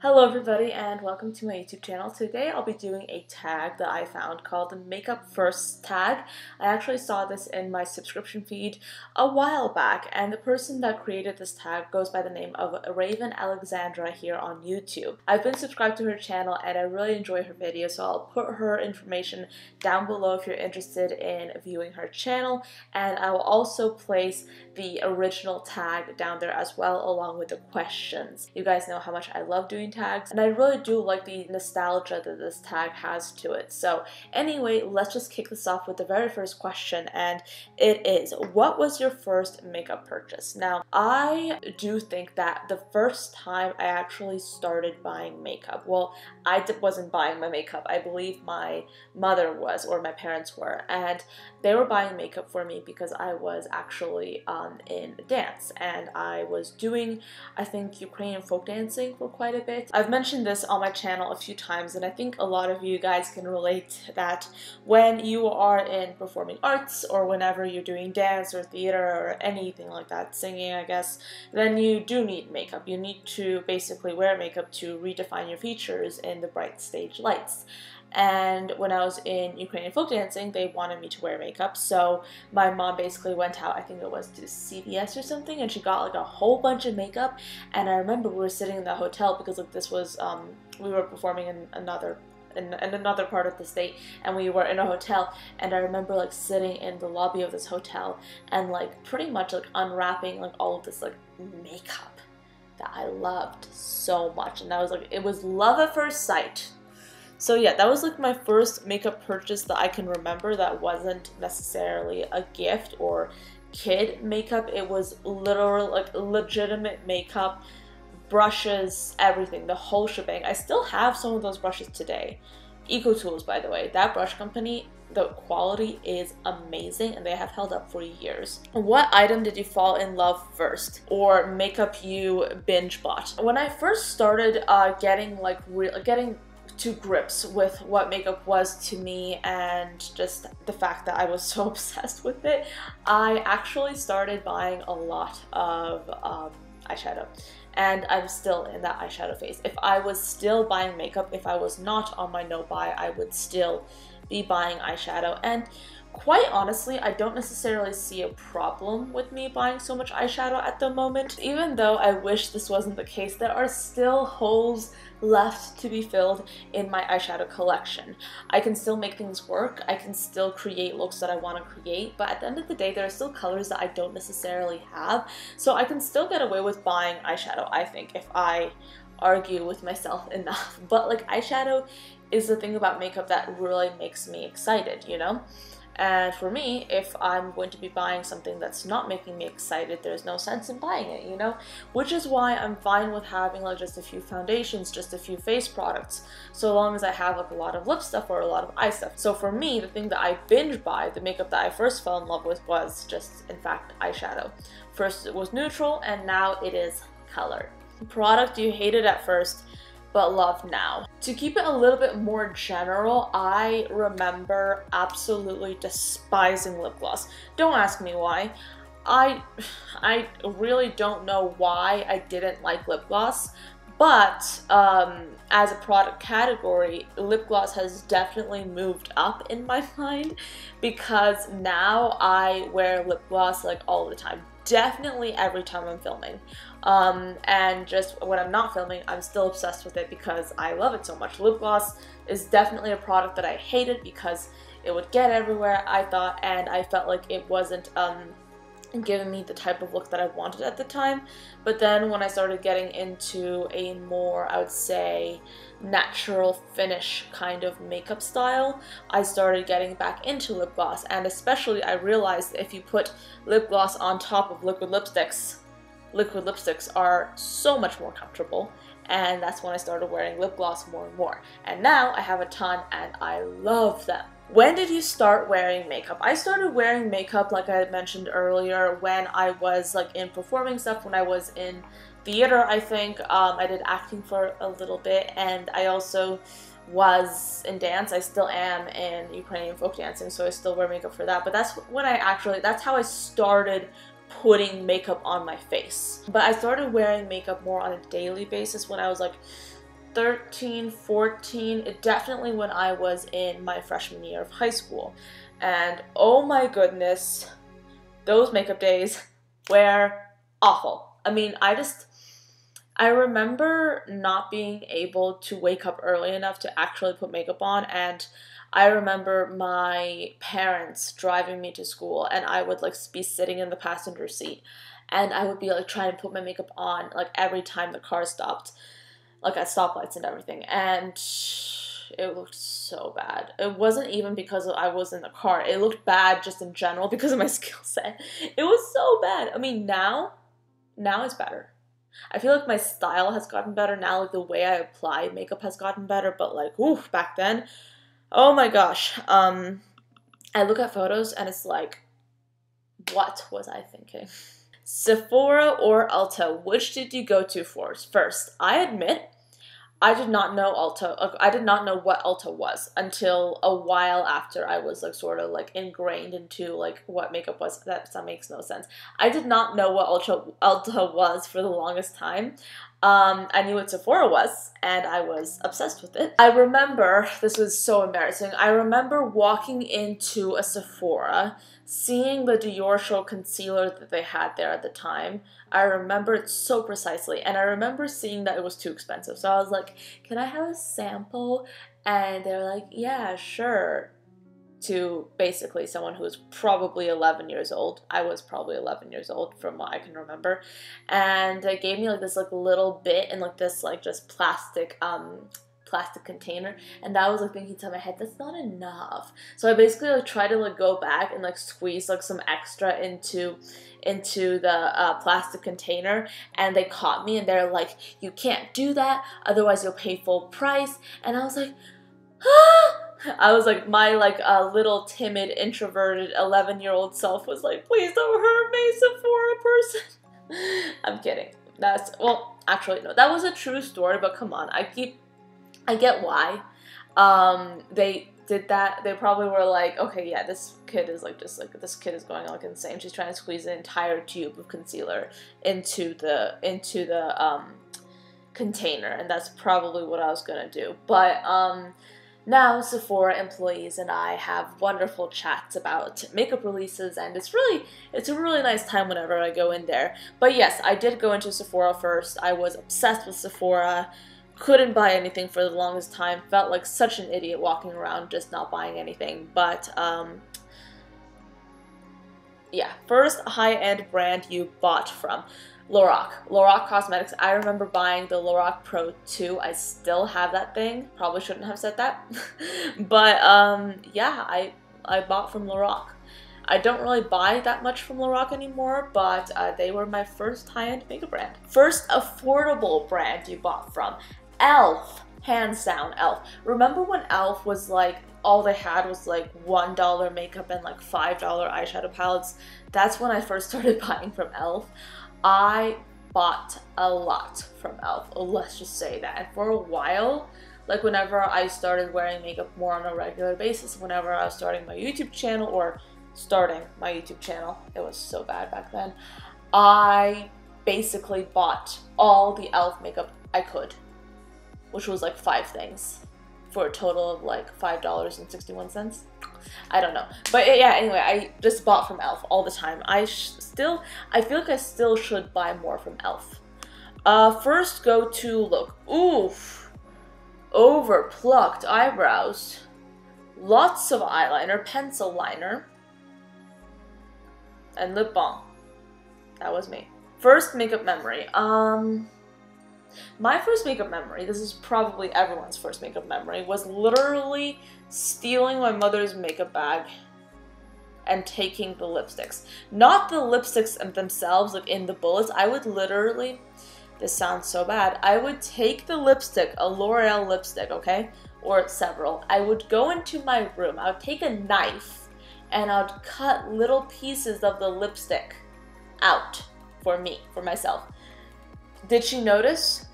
Hello everybody and welcome to my YouTube channel. Today I'll be doing a tag that I found called the Makeup First tag. I actually saw this in my subscription feed a while back, and the person that created this tag goes by the name of Alexandra here on YouTube. I've been subscribed to her channel and I really enjoy her videos, so I'll put her information down below if you're interested in viewing her channel, and I will also place the original tag down there as well along with the questions. You guys know how much I love doing tags, and I really do like the nostalgia that this tag has to it. So anyway, let's just kick this off with the very first question, and it is, what was your first makeup purchase? Now, I do think that the first time I actually started buying makeup, well, I wasn't buying my makeup. I believe my mother was, or my parents were, and they were buying makeup for me because I was actually in dance, and I was doing, I think, Ukrainian folk dancing for quite a bit. I've mentioned this on my channel a few times, and I think a lot of you guys can relate that when you are in performing arts, or whenever you're doing dance or theater or anything like that, singing I guess, then you do need makeup. You need to basically wear makeup to redefine your features in the bright stage lights. And when I was in Ukrainian folk dancing, they wanted me to wear makeup, so my mom basically went out, I think it was to CVS or something, and she got like a whole bunch of makeup. And I remember we were sitting in the hotel because like this was we were performing in another part of the state, and we were in a hotel, and I remember like sitting in the lobby of this hotel and like pretty much like unwrapping like all of this like makeup that I loved so much, and that was like, it was love at first sight. So yeah, that was like my first makeup purchase that I can remember that wasn't necessarily a gift or kid makeup. It was literal, like legitimate makeup, brushes, everything, the whole shebang. I still have some of those brushes today. Eco Tools, by the way, that brush company, the quality is amazing and they have held up for years. What item did you fall in love first, or makeup you binge bought? When I first started getting to grips with what makeup was to me and just the fact that I was so obsessed with it, I actually started buying a lot of eyeshadow. And I'm still in that eyeshadow phase. If I was still buying makeup, if I was not on my no buy, I would still be buying eyeshadow. And quite honestly, I don't necessarily see a problem with me buying so much eyeshadow at the moment. Even though I wish this wasn't the case, there are still holes left to be filled in my eyeshadow collection. I can still make things work, I can still create looks that I want to create, but at the end of the day, there are still colors that I don't necessarily have, so I can still get away with buying eyeshadow, I think, if I argue with myself enough. But like, eyeshadow is the thing about makeup that really makes me excited, you know? And for me, if I'm going to be buying something that's not making me excited, there's no sense in buying it, you know? Which is why I'm fine with having like just a few foundations, just a few face products, so long as I have like a lot of lip stuff or a lot of eye stuff. So for me, the thing that I binge buy, the makeup that I first fell in love with, was just, in fact, eyeshadow. First it was neutral, and now it is color. Product you hated at first but love now. To keep it a little bit more general, I remember absolutely despising lip gloss. Don't ask me why. I really don't know why I didn't like lip gloss, but as a product category, lip gloss has definitely moved up in my mind, because now I wear lip gloss like all the time. Definitely every time I'm filming. And just when I'm not filming, I'm still obsessed with it because I love it so much. Lip gloss is definitely a product that I hated because it would get everywhere, I thought, and I felt like it wasn't giving me the type of look that I wanted at the time. But then when I started getting into a more, I would say, natural finish kind of makeup style, I started getting back into lip gloss, and especially I realized that if you put lip gloss on top of liquid lipsticks are so much more comfortable, and that's when I started wearing lip gloss more and more. And now I have a ton and I love them. When did you start wearing makeup? I started wearing makeup, like I mentioned earlier, when I was like in performing stuff, when I was in theater, I think. I did acting for a little bit, and I also was in dance. I still am in Ukrainian folk dancing, so I still wear makeup for that. But that's when that's how I started putting makeup on my face. But I started wearing makeup more on a daily basis when I was like 13, 14, definitely when I was in my freshman year of high school. And oh my goodness, those makeup days were awful. I mean, I remember not being able to wake up early enough to actually put makeup on, and I remember my parents driving me to school, and I would like be sitting in the passenger seat, and I would be like trying to put my makeup on like every time the car stopped, like at stoplights and everything, and it looked so bad. It wasn't even because I was in the car. It looked bad just in general because of my skill set. It was so bad. I mean, now it's better. I feel like my style has gotten better now, like the way I apply makeup has gotten better, but like, oof, back then, oh my gosh. I look at photos and it's like, what was I thinking? Sephora or Ulta, which did you go to first? I admit, I did not know Ulta. I did not know what Ulta was until a while after I was like sort of like ingrained into like what makeup was. That makes no sense. I did not know what Ulta was for the longest time. I knew what Sephora was, and I was obsessed with it. I remember, this was so embarrassing, I remember walking into a Sephora, seeing the Dior Show concealer that they had there at the time. I remember it so precisely, and I remember seeing that it was too expensive. So I was like, can I have a sample? And they were like, yeah, sure. To basically someone who was probably 11 years old. I was probably 11 years old from what I can remember. And they gave me like this like little bit in like this like just plastic container, and that was like thinking to my head, that's not enough. So I basically like tried to like go back and like squeeze like some extra into the plastic container, and they caught me and they're like, you can't do that, otherwise you'll pay full price. And I was like, ah! I was like, my like little timid introverted 11-year-old self was like, please don't hurt me, Sephora person. I'm kidding. Well, actually no, that was a true story, but come on, I get why they did that. They probably were like, okay, yeah, this kid is this kid is going like insane. She's trying to squeeze an entire tube of concealer into the container, and that's probably what I was gonna do. But now Sephora employees and I have wonderful chats about makeup releases, and it's a really nice time whenever I go in there. But yes, I did go into Sephora first. I was obsessed with Sephora. Couldn't buy anything for the longest time. Felt like such an idiot walking around just not buying anything. But yeah, first high-end brand you bought from. Lorac Cosmetics. I remember buying the Lorac Pro 2. I still have that thing. Probably shouldn't have said that. But yeah, I bought from Lorac. I don't really buy that much from Lorac anymore, but they were my first high-end makeup brand. First affordable brand you bought from. e.l.f. Hands down, e.l.f. Remember when e.l.f. was like, all they had was like $1 makeup and like $5 eyeshadow palettes? That's when I first started buying from e.l.f. I bought a lot from e.l.f., let's just say that. And for a while, like whenever I started wearing makeup more on a regular basis, whenever I was starting my YouTube channel, it was so bad back then, I basically bought all the e.l.f. makeup I could, which was like 5 things, for a total of like $5.61. I don't know. But yeah, anyway, I just bought from e.l.f. all the time. I feel like I still should buy more from e.l.f. First go-to look. Oof. Overplucked eyebrows. Lots of eyeliner, pencil liner, and lip balm. That was me. First makeup memory. My first makeup memory, this is probably everyone's first makeup memory, was literally stealing my mother's makeup bag and taking the lipsticks. Not the lipsticks themselves, like in the bullets. I would literally, this sounds so bad, I would take the lipstick, a L'Oreal lipstick, okay? Or several. I would go into my room, I would take a knife, and I would cut little pieces of the lipstick out for me, for myself. Did she notice?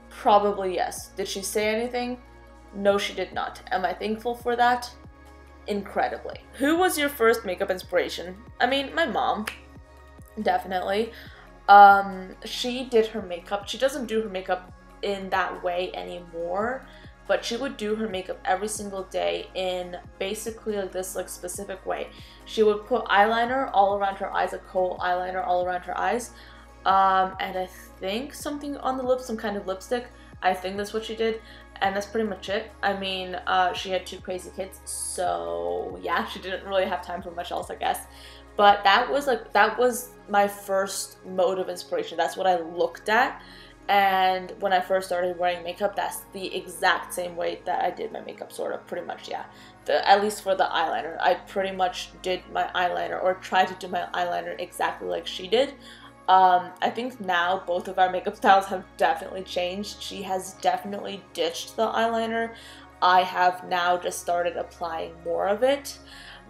Probably yes. Did she say anything? No, she did not. Am I thankful for that? Incredibly. Who was your first makeup inspiration? I mean, my mom. Definitely. She did her makeup. She doesn't do her makeup in that way anymore, but she would do her makeup every single day in basically like this like specific way. She would put eyeliner all around her eyes, a kohl eyeliner all around her eyes, and I think something on the lips, some kind of lipstick. I think that's what she did, and that's pretty much it. I mean, she had 2 crazy kids, so yeah, she didn't really have time for much else, I guess. But that was my first mode of inspiration. That's what I looked at. And when I first started wearing makeup, that's the exact same way that I did my makeup, sort of, pretty much, yeah. At least for the eyeliner. I pretty much did my eyeliner, or tried to do my eyeliner exactly like she did. I think now both of our makeup styles have definitely changed. She has definitely ditched the eyeliner. I have now just started applying more of it.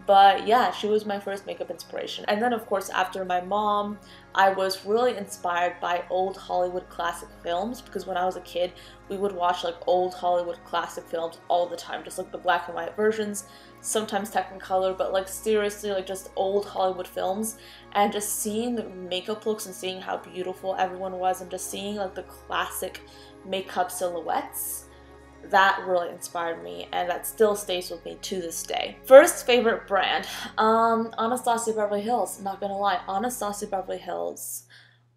But yeah, she was my first makeup inspiration. And then of course after my mom, I was really inspired by old Hollywood classic films, because when I was a kid, we would watch like old Hollywood classic films all the time, just like the black and white versions, sometimes Technicolor, but like seriously like just old Hollywood films, and just seeing the makeup looks and seeing how beautiful everyone was and just seeing like the classic makeup silhouettes. That really inspired me, and that still stays with me to this day. First favorite brand, Anastasia Beverly Hills. Not gonna lie, Anastasia Beverly Hills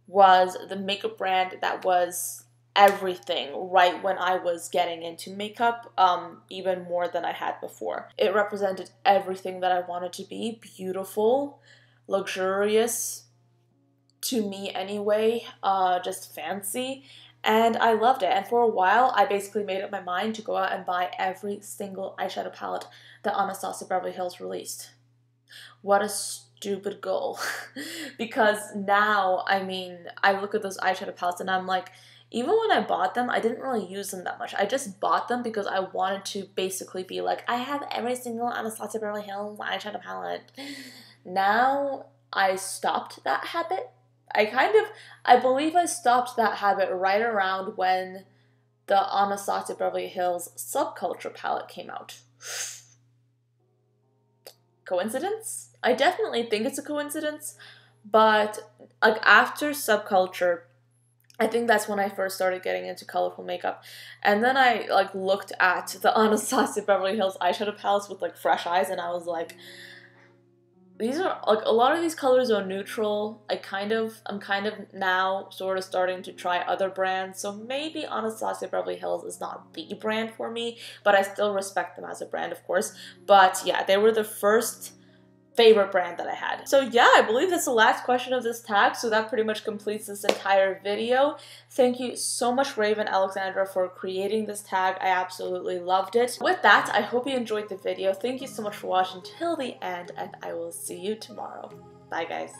was the makeup brand that was everything right when I was getting into makeup, even more than I had before. It represented everything that I wanted to be: beautiful, luxurious, to me anyway, just fancy. And I loved it. And for a while, I basically made up my mind to go out and buy every single eyeshadow palette that Anastasia Beverly Hills released. What a stupid goal. Because now, I mean, I look at those eyeshadow palettes and I'm like, even when I bought them, I didn't really use them that much. I just bought them because I wanted to basically be like, I have every single Anastasia Beverly Hills eyeshadow palette. Now, I stopped that habit. I believe I stopped that habit right around when the Anastasia Beverly Hills Subculture palette came out. Coincidence? I definitely think it's a coincidence, but like after Subculture, I think that's when I first started getting into colorful makeup. And then I like looked at the Anastasia Beverly Hills eyeshadow palettes with like fresh eyes, and I was like, these are like, a lot of these colors are neutral. I'm kind of now sort of starting to try other brands. So maybe Anastasia Beverly Hills is not the brand for me, but I still respect them as a brand, of course. But yeah, they were the first favorite brand that I had. So yeah, I believe that's the last question of this tag, so that pretty much completes this entire video. Thank you so much, Raven Alexandra, for creating this tag. I absolutely loved it. With that, I hope you enjoyed the video. Thank you so much for watching till the end, and I will see you tomorrow. Bye, guys.